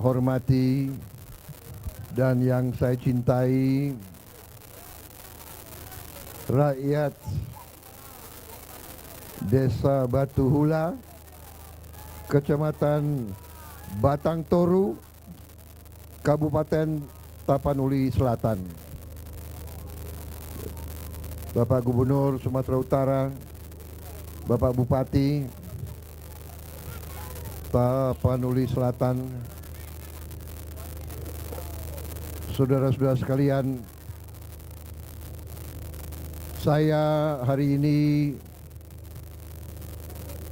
hormati dan yang saya cintai, rakyat Desa Batu Hula, Kecamatan Batang Toru, Kabupaten Tapanuli Selatan. Bapak Gubernur Sumatera Utara, Bapak Bupati Tapanuli Selatan, saudara-saudara sekalian, saya hari ini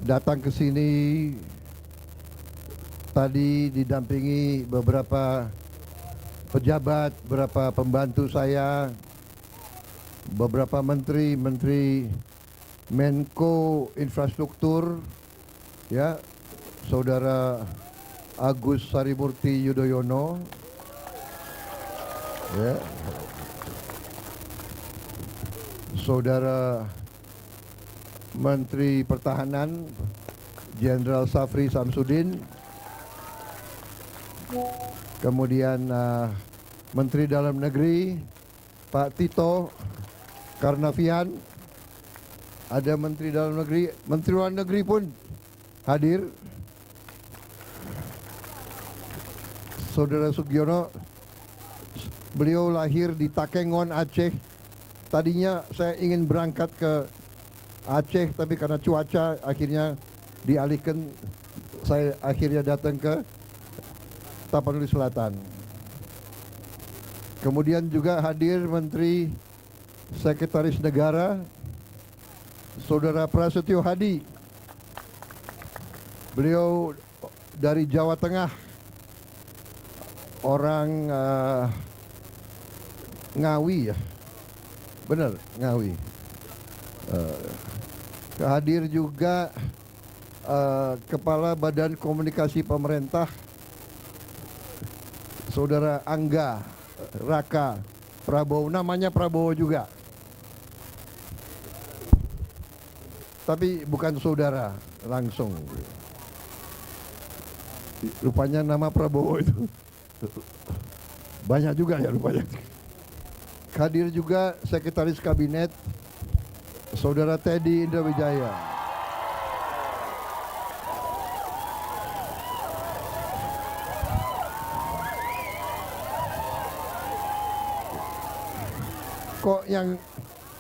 datang ke sini tadi didampingi beberapa pejabat, beberapa pembantu saya, beberapa menteri Menko Infrastruktur, ya, Saudara Agus Harimurti Yudhoyono, ya, Saudara Menteri Pertahanan Jenderal Safri Samsudin, kemudian Menteri Dalam Negeri Pak Tito Karnavian, ada Menteri Dalam Negeri, Menteri Luar Negeri pun hadir, Saudara Sugiono. Beliau lahir di Takengon, Aceh. Tadinya saya ingin berangkat ke Aceh, tapi karena cuaca akhirnya dialihkan. Saya akhirnya datang ke Tapanuli Selatan. Kemudian juga hadir Menteri Sekretaris Negara Saudara Prasetyo Hadi. Beliau dari Jawa Tengah, orang Ngawi, ya, benar, Ngawi. Hadir juga Kepala Badan Komunikasi Pemerintah Saudara Angga Raka Prabowo, namanya Prabowo juga, tapi bukan saudara langsung. Rupanya nama Prabowo itu banyak juga ya rupanya. Hadir juga Sekretaris Kabinet Saudara Teddy Indrawijaya. Kok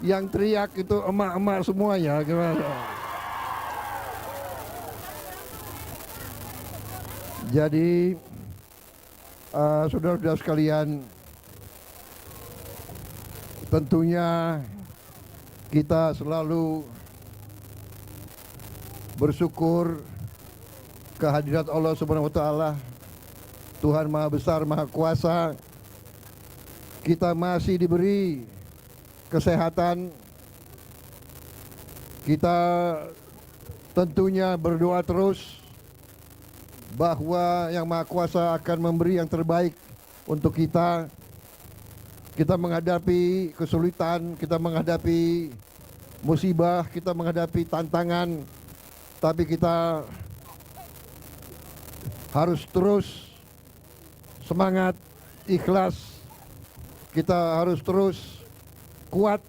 yang teriak itu emak-emak semuanya, gimana? Jadi saudara-saudara sekalian, tentunya kita selalu bersyukur kehadirat Allah Subhanahu wa taala, Tuhan Maha Besar, Maha Kuasa. Kita masih diberi kesehatan. Kita tentunya berdoa terus bahwa Yang Maha Kuasa akan memberi yang terbaik untuk kita. Kita menghadapi kesulitan, kita menghadapi musibah, kita menghadapi tantangan, tapi kita harus terus semangat, ikhlas. Kita harus terus kuat,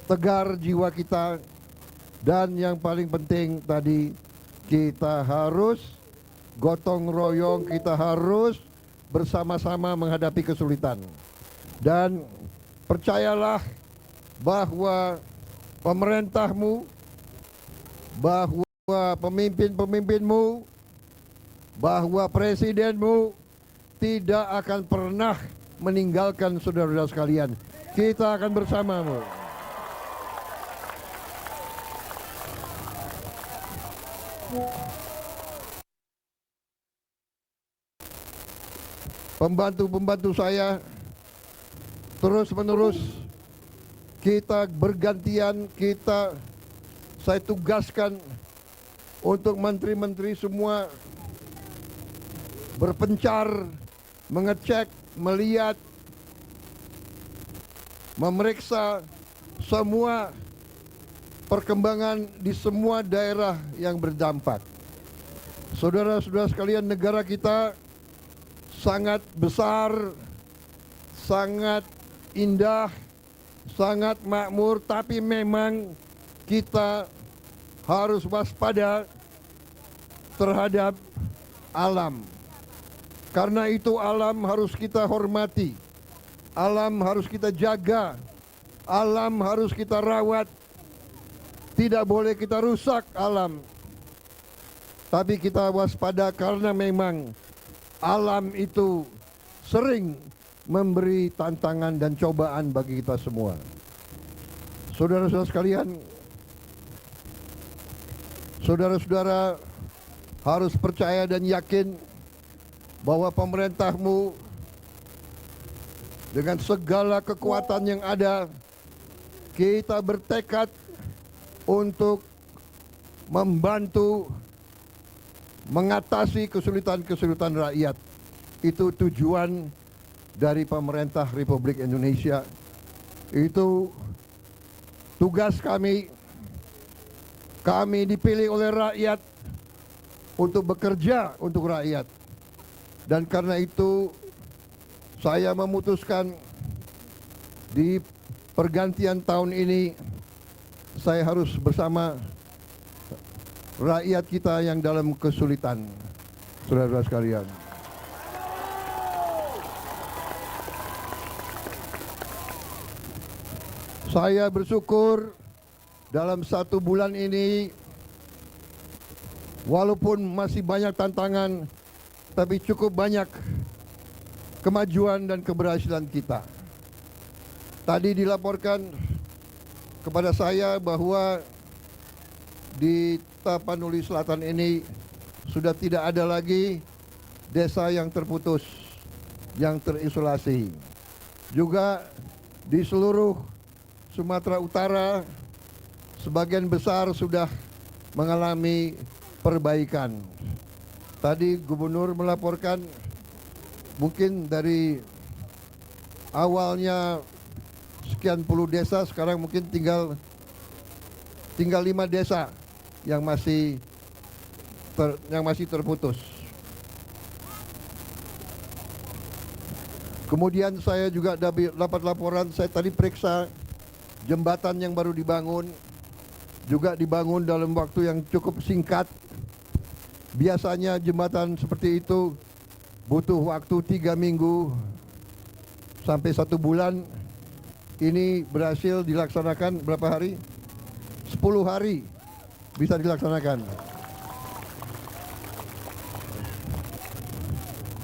tegar jiwa kita, dan yang paling penting tadi, kita harus gotong royong, kita harus bersama-sama menghadapi kesulitan. Dan percayalah bahwa pemerintahmu, bahwa pemimpin-pemimpinmu, bahwa presidenmu tidak akan pernah meninggalkan saudara-saudara sekalian. Kita akan bersamamu. Pembantu-pembantu saya terus-menerus kita bergantian, saya tugaskan untuk menteri-menteri semua berpencar, mengecek, melihat, memeriksa semua perkembangan di semua daerah yang berdampak. Saudara-saudara sekalian, negara kita sangat besar, sangat indah, sangat makmur, tapi memang kita harus waspada terhadap alam. Karena itu alam harus kita hormati, alam harus kita jaga, alam harus kita rawat. Tidak boleh kita rusak alam. Tapi kita waspada karena memang alam itu sering memberi tantangan dan cobaan bagi kita semua. Saudara-saudara sekalian, saudara-saudara harus percaya dan yakin bahwa pemerintahmu dengan segala kekuatan yang ada, kita bertekad untuk membantu mengatasi kesulitan-kesulitan rakyat. Itu tujuan dari pemerintah Republik Indonesia. Itu tugas kami. Kami dipilih oleh rakyat untuk bekerja untuk rakyat. Dan karena itu saya memutuskan di pergantian tahun ini saya harus bersama rakyat kita yang dalam kesulitan. Saudara-saudara sekalian, saya bersyukur dalam 1 bulan ini, walaupun masih banyak tantangan, tapi cukup banyak kemajuan dan keberhasilan kita. Tadi dilaporkan kepada saya bahwa di Tapanuli Selatan ini sudah tidak ada lagi desa yang terputus, yang terisolasi. Juga di seluruh Sumatera Utara, sebagian besar sudah mengalami perbaikan. Tadi Gubernur melaporkan mungkin dari awalnya sekian puluh desa, sekarang mungkin tinggal 5 desa yang masih terputus. Kemudian saya juga dapat laporan, saya tadi periksa jembatan yang baru dibangun, juga dibangun dalam waktu yang cukup singkat. Biasanya jembatan seperti itu butuh waktu 3 minggu sampai 1 bulan. Ini berhasil dilaksanakan berapa hari? 10 hari bisa dilaksanakan.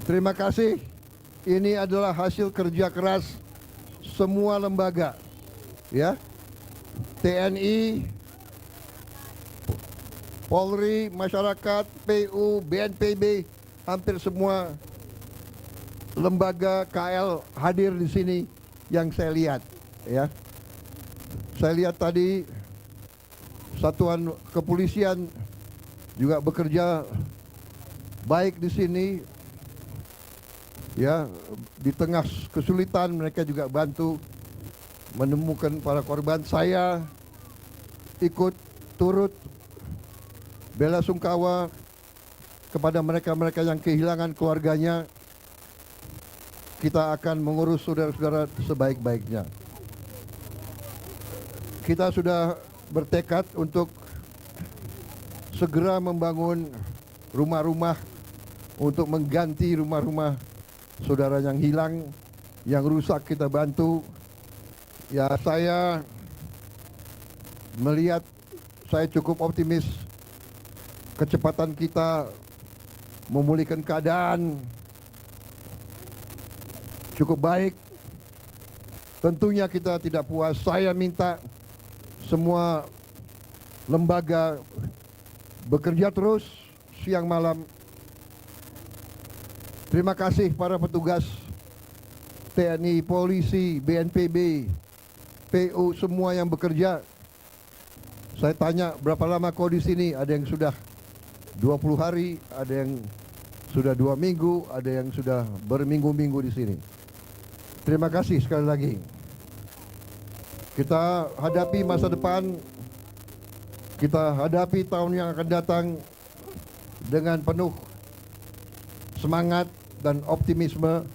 Terima kasih. Ini adalah hasil kerja keras semua lembaga, ya, TNI, Polri, masyarakat, PU, BNPB, hampir semua lembaga KL hadir di sini yang saya lihat, ya. Saya lihat tadi satuan kepolisian juga bekerja baik di sini, ya. Di tengah kesulitan mereka juga bantu menemukan para korban. Saya ikut turut bela sungkawa kepada mereka-mereka yang kehilangan keluarganya. Kita akan mengurus saudara-saudara sebaik-baiknya. Kita sudah bertekad untuk segera membangun rumah-rumah untuk mengganti rumah-rumah saudara yang hilang, yang rusak kita bantu. Ya, saya melihat, saya cukup optimis kecepatan kita memulihkan keadaan cukup baik. Tentunya kita tidak puas. Saya minta semua lembaga bekerja terus siang malam. Terima kasih para petugas TNI, polisi, BNPB, PU, semua yang bekerja. Saya tanya berapa lama kau di sini? Ada yang sudah 20 hari, ada yang sudah 2 minggu, ada yang sudah berminggu-minggu di sini. Terima kasih sekali lagi. Kita hadapi masa depan, kita hadapi tahun yang akan datang dengan penuh semangat, dan optimisme,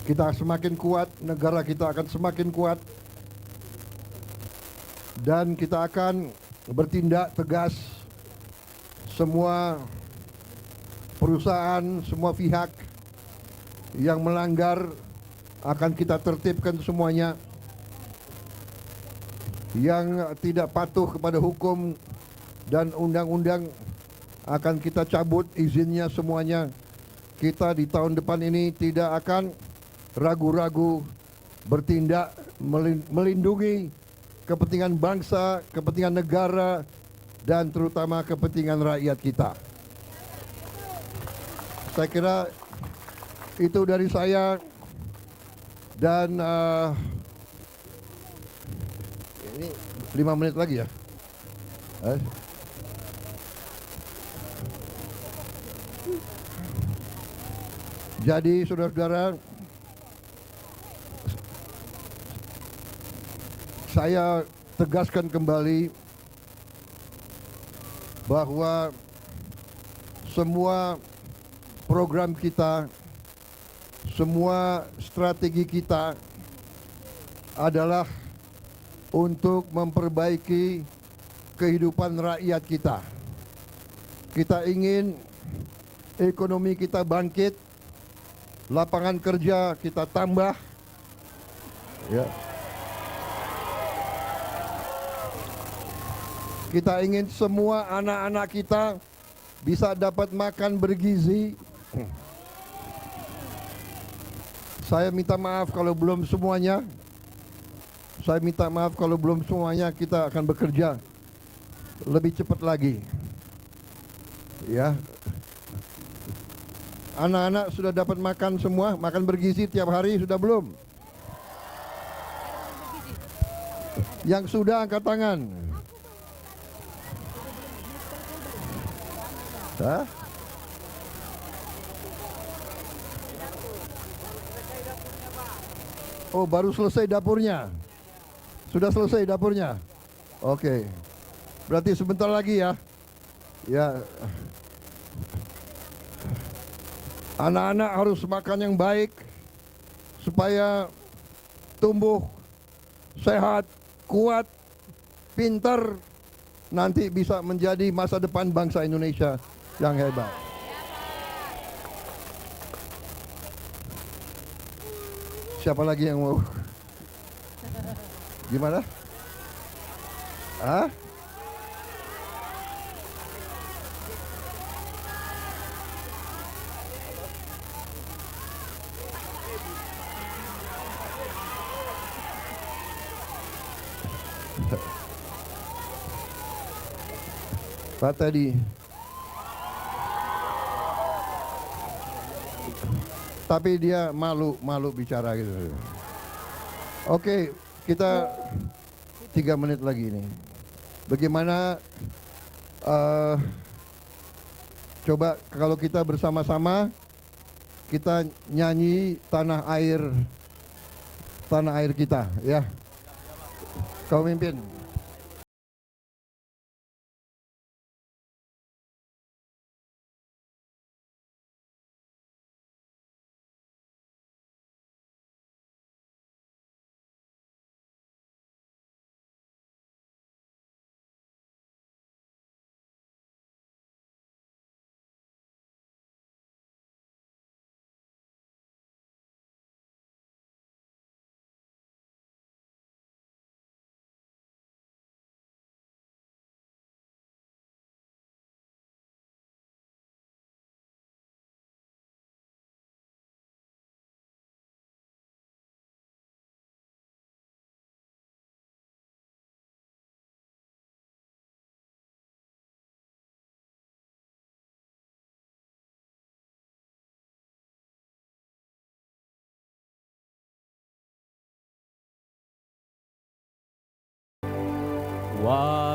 kita semakin kuat, negara kita akan semakin kuat, dan kita akan bertindak tegas. Semua perusahaan, semua pihak yang melanggar akan kita tertibkan semuanya. Yang tidak patuh kepada hukum dan undang-undang akan kita cabut izinnya semuanya. Kita di tahun depan ini tidak akan ragu-ragu bertindak melindungi kepentingan bangsa, kepentingan negara, dan terutama kepentingan rakyat kita. Saya kira itu dari saya, dan ini 5 menit lagi ya. Jadi saudara-saudara, saya tegaskan kembali bahwa semua program kita, semua strategi kita adalah untuk memperbaiki kehidupan rakyat kita. Kita ingin ekonomi kita bangkit, lapangan kerja kita tambah, ya. Kita ingin semua anak-anak kita bisa dapat makan bergizi. Saya minta maaf kalau belum semuanya. Saya minta maaf kalau belum semuanya. Kita akan bekerja lebih cepat lagi. Ya. Anak-anak sudah dapat makan semua, makan bergizi tiap hari sudah belum? Yang sudah angkat tangan. Hah? Oh, baru selesai dapurnya. Sudah selesai dapurnya. Oke. Berarti sebentar lagi ya. Ya. Anak-anak harus makan yang baik supaya tumbuh sehat, kuat, pintar, nanti bisa menjadi masa depan bangsa Indonesia yang hebat. Siapa lagi yang mau? Gimana? Hah? Pak tadi. Tapi dia malu bicara gitu. Oke, kita 3 menit lagi ini. Bagaimana coba kalau kita bersama-sama kita nyanyi tanah air kita, ya. Kau mimpin. Wah